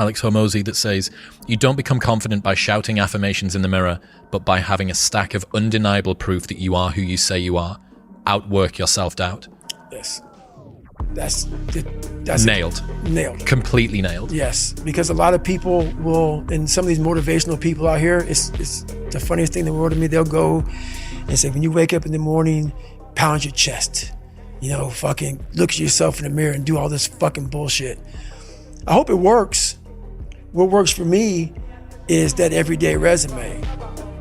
Alex Hormozy, that says, you don't become confident by shouting affirmations in the mirror, but by having a stack of undeniable proof that you are who you say you are. Outwork your self-doubt. Yes. That's nailed. Nailed. Completely nailed. Yes, because a lot of people will, and some of these motivational people out here, it's the funniest thing in the world to me. They'll go and say, when you wake up in the morning, pound your chest. Fucking look at yourself in the mirror and do all this fucking bullshit. I hope it works. What works for me is that everyday resume.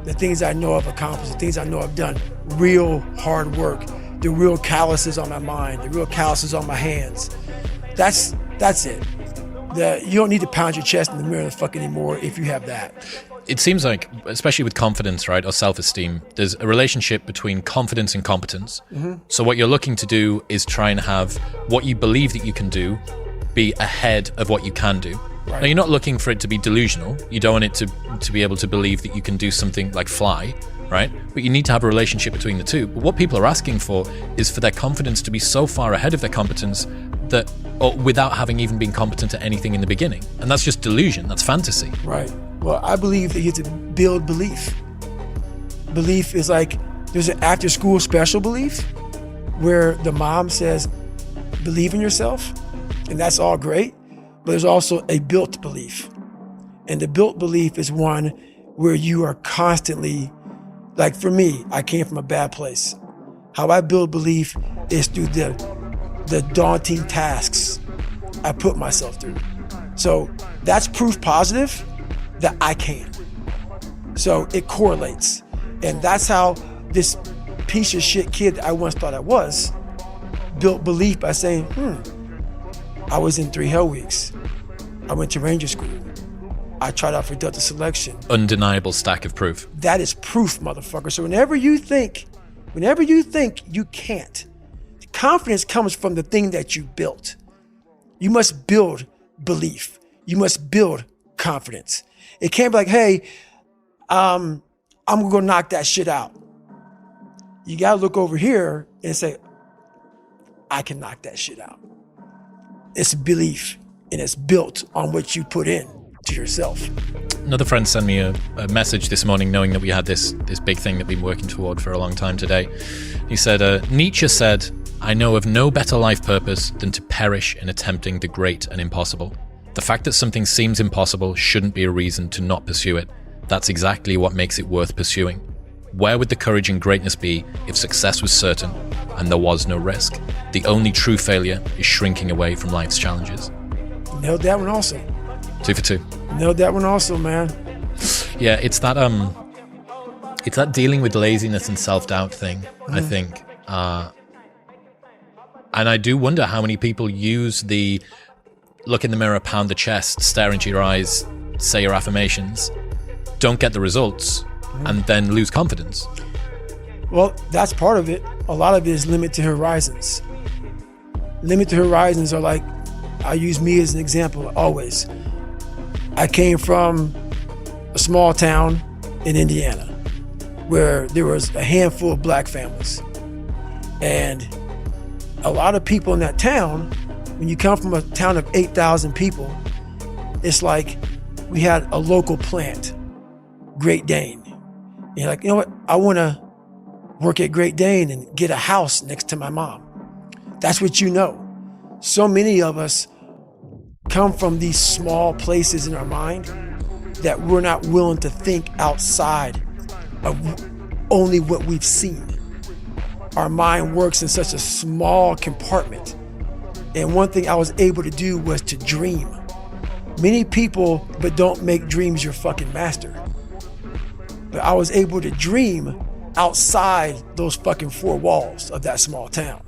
The things I know I've accomplished, the things I know I've done, real hard work, the real calluses on my mind, the real calluses on my hands. That's it. You don't need to pound your chest in the mirror the fuck anymore if you have that. It seems like, especially with confidence, right, or self-esteem, there's a relationship between confidence and competence. Mm-hmm. So what you're looking to do is try and have what you believe that you can do be ahead of what you can do. Right. Now, you're not looking for it to be delusional. You don't want it to be able to believe that you can do something like fly, right? But you need to have a relationship between the two. But what people are asking for is for their confidence to be so far ahead of their competence that, or without having even been competent at anything in the beginning. And that's just delusion. That's fantasy. Right. Well, I believe that you have to build belief. Belief is like, there's an after school special belief where the mom says, believe in yourself. And that's all great. But there's also a built belief. And the built belief is one where you are constantly, like for me, I came from a bad place. How I build belief is through the daunting tasks I put myself through. So that's proof positive that I can. So it correlates. And that's how this piece of shit kid that I once thought I was built belief by saying, I was in 3 Hell Weeks. I went to Ranger School. I tried out for Delta Selection. Undeniable stack of proof. That is proof, motherfucker. So whenever you think you can't, confidence comes from the thing that you built. You must build belief. You must build confidence. It can't be like, hey, I'm gonna go knock that shit out. You gotta look over here and say, I can knock that shit out. It's belief, and it's built on what you put in to yourself. Another friend sent me a message this morning knowing that we had this big thing that we've been working toward for a long time today. He said, Nietzsche said, I know of no better life purpose than to perish in attempting the great and impossible. The fact that something seems impossible shouldn't be a reason to not pursue it. That's exactly what makes it worth pursuing. Where would the courage and greatness be if success was certain and there was no risk? The only true failure is shrinking away from life's challenges. Nailed that one also. 2 for 2. Nailed that one also, man. Yeah, it's that dealing with laziness and self-doubt thing, I think. And I do wonder how many people use the look in the mirror, pound the chest, stare into your eyes, say your affirmations, don't get the results, and then lose confidence. Well, that's part of it. A lot of it is limited horizons. Limited horizons are like, I use me as an example always. I came from a small town in Indiana where there was a handful of black families. And a lot of people in that town, when you come from a town of 8,000 people, it's like we had a local plant, Great Dane. And you're like, you know what? I want to work at Great Dane and get a house next to my mom. That's what you know. So many of us come from these small places in our mind that we're not willing to think outside of only what we've seen. Our mind works in such a small compartment. And one thing I was able to do was to dream. Many people, but don't make dreams your fucking master. But I was able to dream outside those fucking 4 walls of that small town.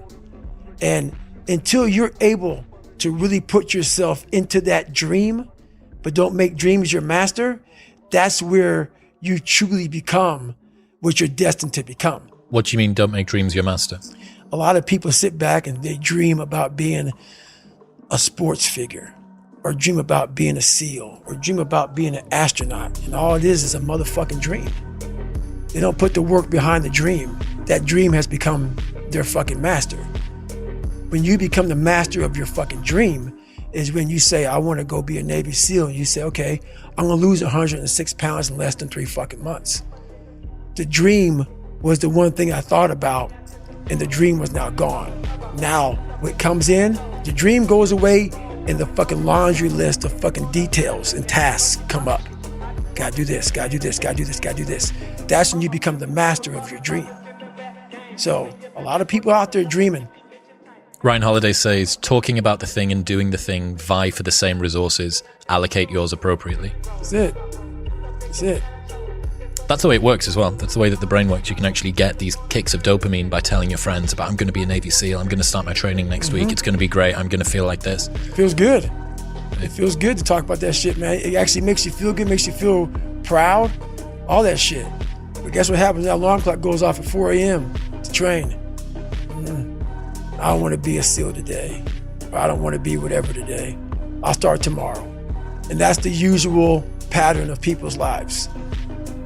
And until you're able to really put yourself into that dream, but don't make dreams your master, that's where you truly become what you're destined to become. What do you mean, don't make dreams your master? A lot of people sit back and they dream about being a sports figure, or dream about being a SEAL, or dream about being an astronaut. And all it is a motherfucking dream. They don't put the work behind the dream. That dream has become their fucking master. When you become the master of your fucking dream, is when you say, I want to go be a Navy SEAL, and you say, okay, I'm going to lose 106 pounds in less than 3 fucking months. The dream was the one thing I thought about, and the dream was now gone. Now, what comes in, the dream goes away, and the fucking laundry list of fucking details and tasks come up. Gotta do this, gotta do this, gotta do this, gotta do this. That's when you become the master of your dream. So, a lot of people out there dreaming. Ryan Holiday says, talking about the thing and doing the thing vie for the same resources. Allocate yours appropriately. That's it. That's it. That's the way it works as well. That's the way that the brain works. You can actually get these kicks of dopamine by telling your friends about, I'm going to be a Navy SEAL. I'm going to start my training next week. It's going to be great. I'm going to feel like this. It feels good. It feels good to talk about that shit, man. It actually makes you feel good, makes you feel proud, all that shit. But guess what happens? That alarm clock goes off at 4 a.m. to train. I don't want to be a SEAL today. Or I don't want to be whatever today. I'll start tomorrow. And that's the usual pattern of people's lives.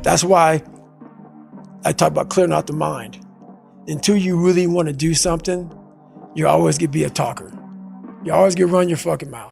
That's why I talk about clearing out the mind. Until you really want to do something, you always get be a talker. You always get run your fucking mouth.